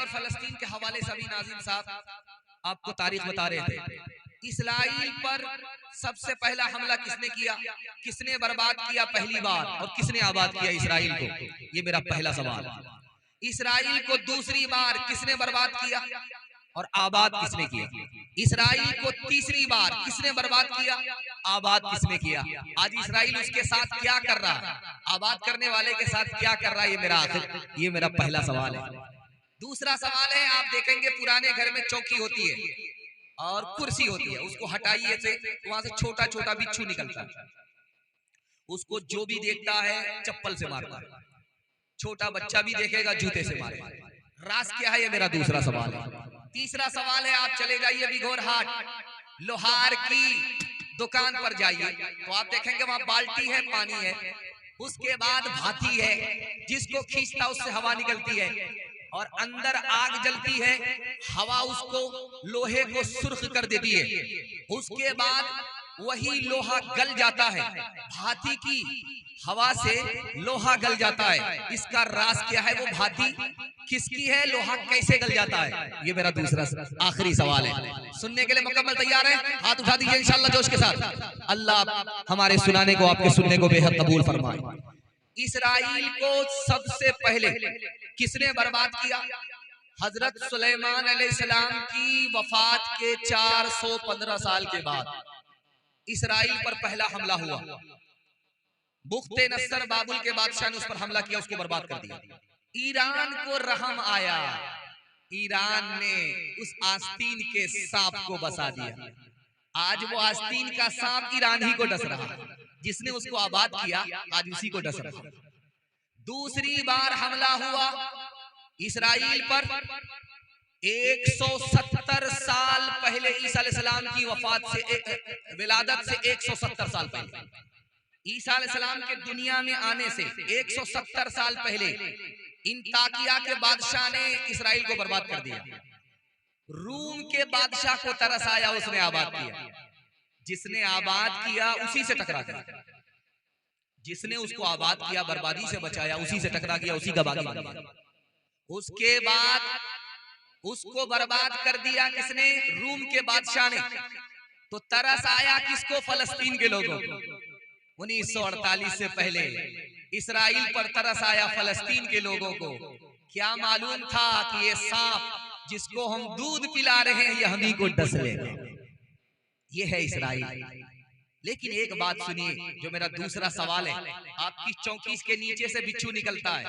और फलस्तीन के हवाले से अभी नाज़िम साहब आपको तारीख बता रहे थे। इसराइल पर सबसे पहला हमला किसने किया, किसने बर्बाद किया पहली बार, और किसने आबाद किया इसराइल को? ये मेरा पहला सवाल। इसराइल को दूसरी बार किसने बर्बाद किया और आबाद किसने किया? इसराइल को तीसरी बार किसने बर्बाद किया, आबाद किसने किया? आज इसराइल उसके साथ क्या कर रहा है, आबाद करने वाले के साथ क्या कर रहा है? ये मेरा पहला सवाल है। दूसरा सवाल है, आप देखेंगे पुराने घर में चौकी होती है और कुर्सी होती है, उसको हटाइए से तो वहां से छोटा छोटा बिच्छू निकलता है, उसको जो भी देखता है चप्पल से मारता है, छोटा बच्चा भी देखेगा जूते से मारेगा। राज क्या है, ये मेरा दूसरा सवाल है। तीसरा सवाल है, आप चले जाइए बिघोर हाट, लोहार की दुकान पर जाइए तो आप देखेंगे वहां बाल्टी है, पानी है, उसके बाद भाती है, जिसको खींचता उससे हवा निकलती है और अंदर आग जलती है, हवा उसको लोहे को सुर्ख कर देती है, उसके बाद वही लोहा गल जाता है, भाती की हवा से लोहा गल जाता है। इसका राज क्या है, वो भाती किसकी है, लोहा कैसे गल जाता है? ये मेरा दूसरा आखिरी सवाल है। सुनने के लिए मुकम्मल तैयार है? हाथ उठा दीजिए इंशाअल्लाह जोश के साथ। अल्लाह हमारे सुनाने को, आपके सुनने को बेहद कबूल फरमाए। इसराइल को सबसे पहले किसने बर्बाद किया? हजरत सुलेमान अलैहिस्सलाम की वफात के 415 साल के बाद इसराइल पर पहला हमला हुआ। बुख्ते नस्र बाबुल के बादशाह ने उस पर हमला किया, उसको बर्बाद कर दिया। ईरान को रहम आया, ईरान ने उस आस्तीन के सांप को बसा दिया। आज वो आस्तीन का सांप ईरान ही को डस रहा है, जिसने उसको आबाद किया आज उसी को डस रहा है। दूसरी बार हमला हुआ इसराइल पर 170 साल पहले, ईसा अलैहिस्सलाम की वफात से, विलादत से 170 साल पहले, ईसा अलैहिस्सलाम के दुनिया में आने से 170 साल पहले इंताकिया के बादशाह ने इसराइल को बर्बाद कर दिया। रूम के बादशाह को तरस आया, उसने आबाद किया। जिसने आबाद किया उसी से टकरा गया, जिसने उसको आबाद किया, बर्बादी से बचाया, उसी से टकरा गया, उसी का बागी बन गया। उसके बाद उसको बर्बाद कर दिया किसने? रूम के बादशाह ने। तो तरस आया किसको? फलस्तीन के लोगों को। 1948 से पहले इसराइल पर तरस आया फलस्तीन के लोगों को। क्या मालूम था कि ये सांप जिसको हम दूध पिला रहे हैं ये हमी को डस लेगा। ये है इसराइल। लेकिन एक बात सुनिए, जो मेरा दूसरा सवाल है, आपकी चौकी के नीचे से बिच्छू निकलता है,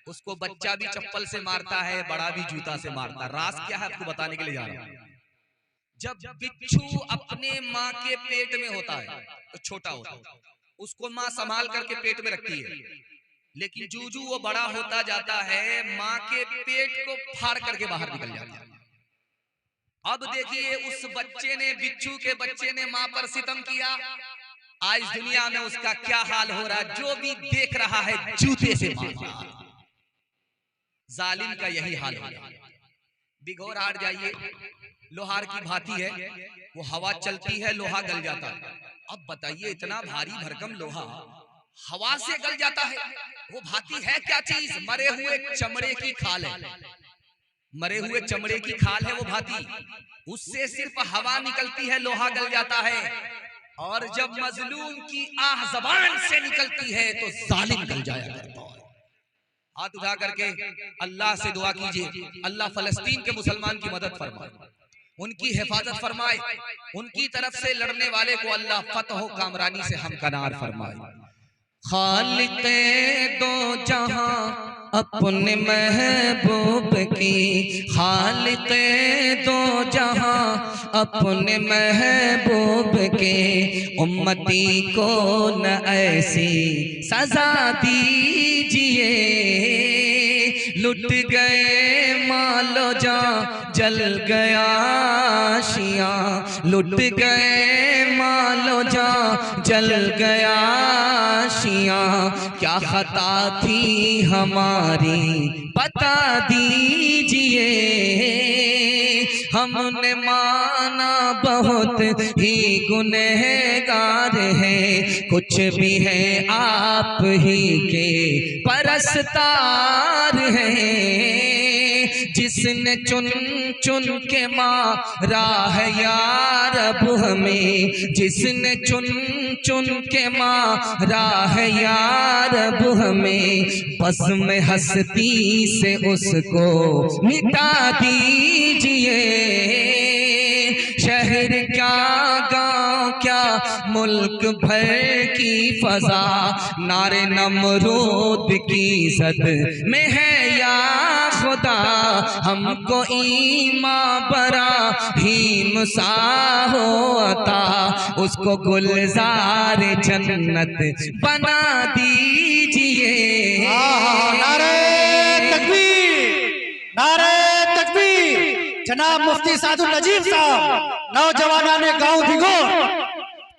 उसको बच्चा भी चप्पल से मारता है, बड़ा भी जूता से मारता है। राज क्या है आपको बताने के लिए जा रहा हूं। जब बिच्छू अपने माँ के पेट में होता है तो छोटा होता है, उसको माँ संभाल करके पेट में रखती है, लेकिन जूजू वो बड़ा होता जाता है, माँ के पेट को फाड़ करके बाहर निकल जाता है। अब देखिए उस बच्चे ने, बिच्छू के बच्चे ने माँ पर सितम किया। आज दुनिया में उसका क्या हाल हो रहा है, जो भी देख रहा है जूते से मार रहा है। जालिम का यही हाल है। बिघोर हाट जाइए, लोहार की भाती है, वो हवा चलती है, लोहा गल जाता है। अब बताइए इतना भारी भरकम लोहा हवा से गल जाता है, वो भाती है क्या चीज? मरे हुए चमड़े की खाल है, मरे हुए चमड़े की खाल है वो भाती। उससे सिर्फ हवा निकलती है, लोहा गल जाता है। और जब मजलूम की आह जबान से निकलती है तो जालिम गल जाया करता है। हाथ उठा करके अल्लाह से दुआ कीजिए, अल्लाह फलस्तीन के मुसलमान की मदद फरमाए, उनकी हिफाजत फरमाए, उनकी तरफ से लड़ने वाले को अल्लाह फतह कामरानी से हमकनार फरमाए। खालिक़े दो जहां अपने महबूब की, खालिक़े दो जहां अपने महबूब के, उम्मती को न ऐसी सजा दीजिए। लुट गए मालो जान जल गया शिया, लुट गए मालो जान जल गया शिया। क्या खता थी हमारी बता दीजिए, हमने माना बहुत ही गुनहगार है, कुछ भी है आप ही के परस्तार है। जिसने चुन चुन के मारा है या रब हमें, जिसने चुन चुन के मारा है या रब हमें, बस में हस्ती से उसको मिटा दीजिए। शहर क्या गांव क्या मुल्क भर की फजा नारे नमरूद की जद में है या खुदा, हमको ईमान बराहीम सा हो अता, उसको गुलजार जन्नत बना दीजिए। नारे तकबीर, नारे तकबीर। जनाब मुफ्ती सादुल नजीब साहब, नौजवाना ने गाँव भिगोर।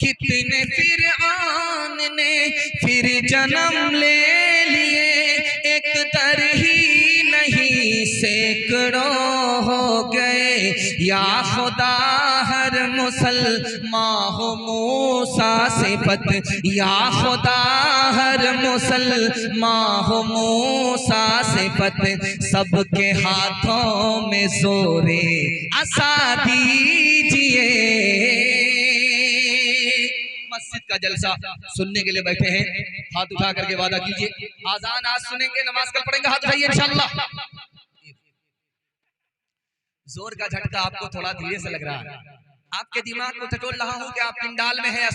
कितने फिरआन ने फिर जन्म ले लिए, एक दर ही नहीं सैकड़ों हो गए। या खुदा हर मुसलमान हो मूसा से पत, या खुदा हर मुसलमान हो मूसा से पत, सबके हाथों में जोरे असा दीजिए। मस्जिद का जलसा सुनने के लिए बैठे हैं, हाथ उठा करके वादा कीजिए। आजान आज सुनेंगे, नमाज कल पढ़ेंगे, हाथ उठाइए इंशाअल्लाह। जोर का झटका आपको थोड़ा धीरे से लग रहा है, आपके दिमाग को टटोल रहा हूं कि आप पिंडाल में है या